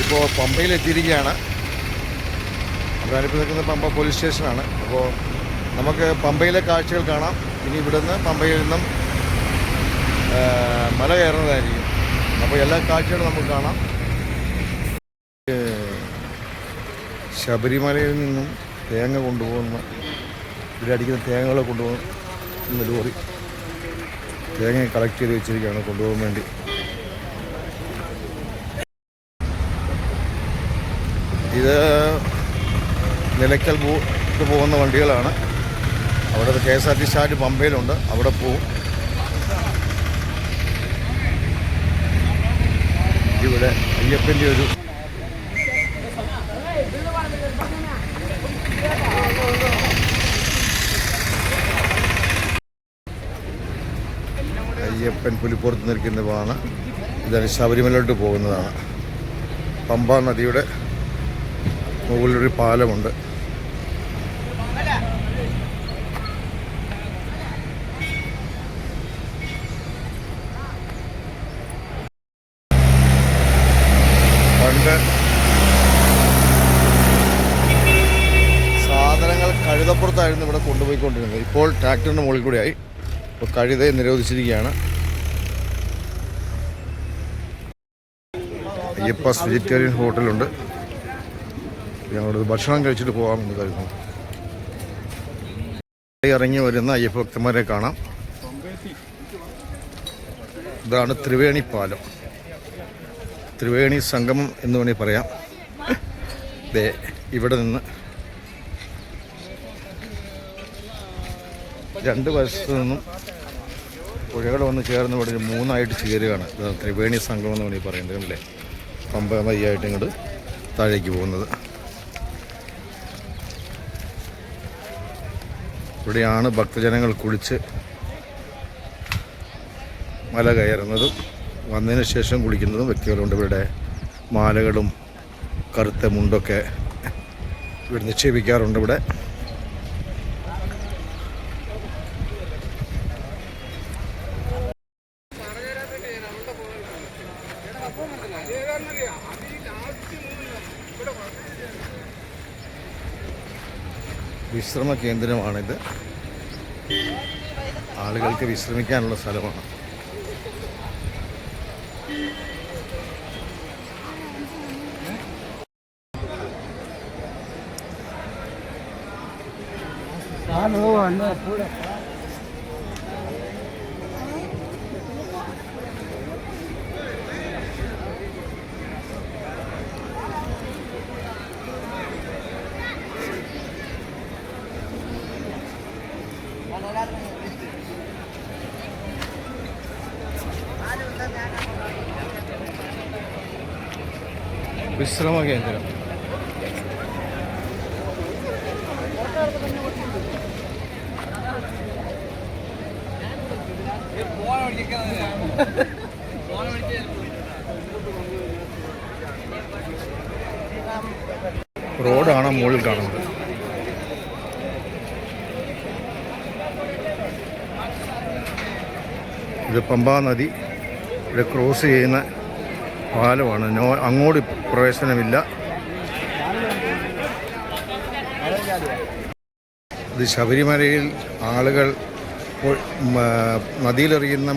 ഇപ്പോൾ പമ്പയിൽ എത്തിയിരിക്കുകയാണ്. ഞാനിപ്പോൾ നിൽക്കുന്നത് പമ്പ പോലീസ് സ്റ്റേഷനാണ്. അപ്പോൾ നമുക്ക് പമ്പയിലെ കാഴ്ചകൾ കാണാം. ഇനി ഇവിടുന്ന് പമ്പയിൽ നിന്നും മല കയറുന്നതായിരിക്കും. അപ്പോൾ എല്ലാ കാഴ്ചകളും നമുക്ക് കാണാം. ശബരിമലയിൽ നിന്നും തേങ്ങ കൊണ്ടുപോകുന്ന, ഇവിടെ അടിക്കുന്ന തേങ്ങകളെ കൊണ്ടുപോകുന്ന ലോറി തേങ്ങ കളക്ട് ചെയ്ത് വെച്ചിരിക്കുകയാണ് കൊണ്ടുപോകാൻ വേണ്ടി. ഇത് നിലയ്ക്കൽ പോകുന്ന വണ്ടികളാണ്. അവിടെ KSRTC സ്റ്റാൻഡ് പമ്പയിലുണ്ട്, അവിടെ പോവും. ഇവിടെ അയ്യപ്പൻ്റെ ഒരു അയ്യപ്പൻ പുലിപ്പുറത്ത് നിൽക്കുന്നതാണ്. ഇതാണ് ശബരിമലയിലോട്ട് പോകുന്നതാണ്. പമ്പ നദിയുടെ മുകളിലൊരു പാലമുണ്ട്. പണ്ട് സാധനങ്ങൾ കഴുതപ്പുറത്തായിരുന്നു ഇവിടെ കൊണ്ടുപോയിക്കൊണ്ടിരുന്നത്. ഇപ്പോൾ ട്രാക്ടറിൻ്റെ മുകളിൽ കൂടെയായി. ഇപ്പോൾ കഴുതയെ നിരോധിച്ചിരിക്കുകയാണ്. അയ്യപ്പാസ് വെജിറ്റേറിയൻ ഹോട്ടലുണ്ട്. ഞങ്ങളോട് ഭക്ഷണം കഴിച്ചിട്ട് പോകാമെന്ന് കരുതുന്നു. ഇറങ്ങി വരുന്ന അയ്യപ്പ ഭക്തന്മാരെ കാണാം. ഇതാണ് ത്രിവേണി പാലം, ത്രിവേണി സംഗമം എന്ന് വേണമെങ്കിൽ പറയാം. ഇവിടെ നിന്ന് രണ്ട് വശത്തു നിന്നും പുഴകൾ വന്ന് ചേർന്ന് ഇവിടെ മൂന്നായിട്ട് ചേരുകയാണ്. ത്രിവേണി സംഗമം എന്ന് വേണമെങ്കിൽ പറയുന്നത് അല്ലേ. പമ്പ നദിയായിട്ട് ഇങ്ങോട്ട് താഴേക്ക് പോകുന്നത്. ഇവിടെയാണ് ഭക്തജനങ്ങൾ കുളിച്ച് മല കയറുന്നതും വന്നതിന് ശേഷം കുളിക്കുന്നതും വ്യക്തികളുണ്ട്. ഇവരുടെ മാലകളും കറുത്ത മുണ്ടൊക്കെ ഇവിടെ നിക്ഷേപിക്കാറുണ്ട്. ഇവിടെ വിശ്രമ കേന്ദ്രമാണിത്. ആളുകൾക്ക് വിശ്രമിക്കാനുള്ള സ്ഥലമാണ്. വിശ്രമ കേന്ദ്രം. റോഡാണ് മുകളിൽ കാണുന്നത്. ഇത് പമ്പാ നദി ഇവിടെ ക്രോസ് ചെയ്യുന്ന പാലമാണ്. അങ്ങോട്ട് പ്രവേശനമില്ല. ഇത് ശബരിമലയിൽ ആളുകൾ നദിയിലെറിയുന്ന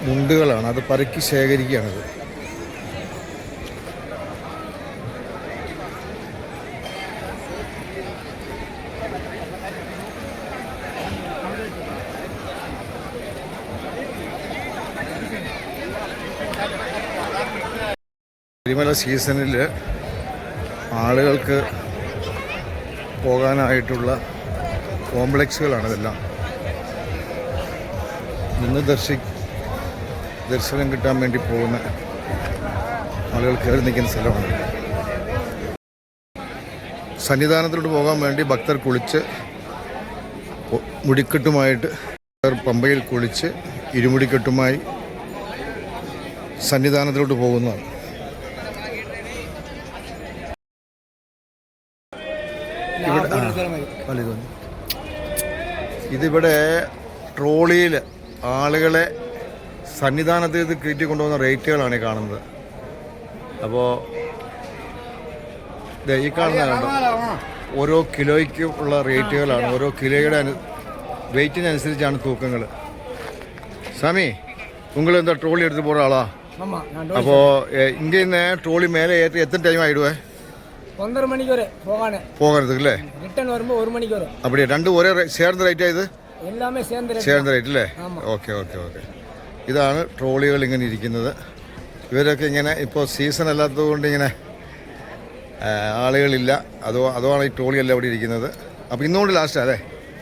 മുണ്ടുകളാണ്. അത് പരക്കി ശേഖരിക്കുകയാണത്. ശബരിമല സീസണിൽ ആളുകൾക്ക് പോകാനായിട്ടുള്ള കോംപ്ലക്സുകളാണ് ഇതെല്ലാം. നിന്ന് ദർശനം കിട്ടാൻ വേണ്ടി പോകുന്ന ആളുകൾ കയറി നിൽക്കുന്ന സ്ഥലമാണ്. സന്നിധാനത്തിലോട്ട് പോകാൻ വേണ്ടി ഭക്തർ കുളിച്ച് മുടിക്കെട്ടുമായിട്ട് പമ്പയിൽ കുളിച്ച് ഇരുമുടിക്കെട്ടുമായി സന്നിധാനത്തിലോട്ട് പോകുന്നതാണ്. ഇതിവിടെ ട്രോളിയിൽ ആളുകളെ സന്നിധാനത്തേക്ക് കയറ്റി കൊണ്ടുപോകുന്ന റേറ്റുകളാണ് കാണുന്നത്. അപ്പോൾ ഈ കാണുന്നതാണ് ഓരോ കിലോയ്ക്കും ഉള്ള റേറ്റുകളാണ്. ഓരോ കിലോയുടെ വെയിറ്റിനനുസരിച്ചാണ് തൂക്കങ്ങൾ. சாமி உங்களுக்கு இந்த ட்ரோலி எடுத்து போகிற ஆளா? அப்போது இங்கே இந்த ட்ரோலி மேலே ஏற்றி எத்தனை டைம் ஆகிடுவேன்? 1:30 மணிக்கு வரை போகிறதுக்கு இல்லை, ரிட்டர்ன் வரும்போது 1 மணிக்கு வரும். அப்படியே ரெண்டு ஒரே சேர்ந்த റേറ്റാ ഇത്? എല്ലാമേ ചേർന്ന റേറ്റ് അല്ലേ? Okay okay okay. ഇതാണ് ട്രോളികൾ ഇങ്ങനെ ഇരിക്കുന്നത്. ഇവരൊക്കെ ഇങ്ങനെ ഇപ്പോൾ സീസൺ അല്ലാത്തത് കൊണ്ട് ഇങ്ങനെ ആളുകളില്ല. അതുമാണ് ഈ ട്രോളിയെല്ലാം ഇവിടെ ഇരിക്കുന്നത്. അപ്പോൾ ഇന്നുകൊണ്ട് ലാസ്റ്റ് അല്ലേ?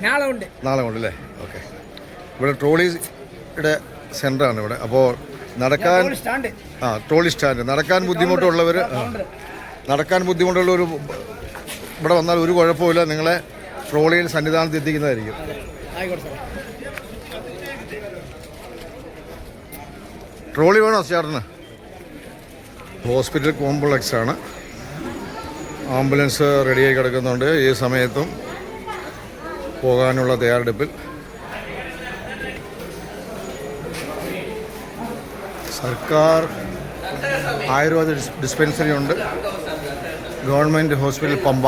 നാളെ ഉണ്ട് അല്ലേ? ഓക്കെ. ഇവിടെ ട്രോളിയുടെ സെൻ്ററാണ് ഇവിടെ. അപ്പോൾ നടക്കാൻ ട്രോളി സ്റ്റാൻഡ് നടക്കാൻ ബുദ്ധിമുട്ടുള്ളവർ ഇവിടെ വന്നാൽ ഒരു കുഴപ്പമില്ല, നിങ്ങളെ ട്രോളിയിൽ സന്നിധാനത്ത് എത്തിക്കുന്നതായിരിക്കും. ട്രോളി വേണോ ചേട്ടന്? ഹോസ്പിറ്റൽ കോംപ്ലക്സ് ആണ്. ആംബുലൻസ് റെഡിയായി കിടക്കുന്നുണ്ട്. ഈ സമയത്തും പോകാനുള്ള തയ്യാറെടുപ്പിൽ. സർക്കാർ ആയുർവേദ ഡിസ്പെൻസറി ഉണ്ട്. Government hospital Pamba.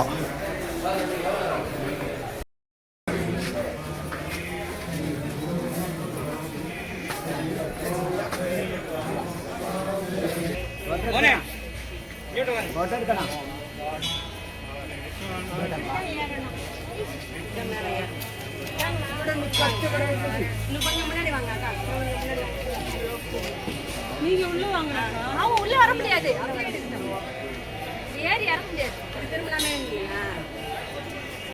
நீங்க உள்ள வாங்க. அவன் உள்ள வர முடியாது. ஏறி இறங்க முடியாது. திரும்ப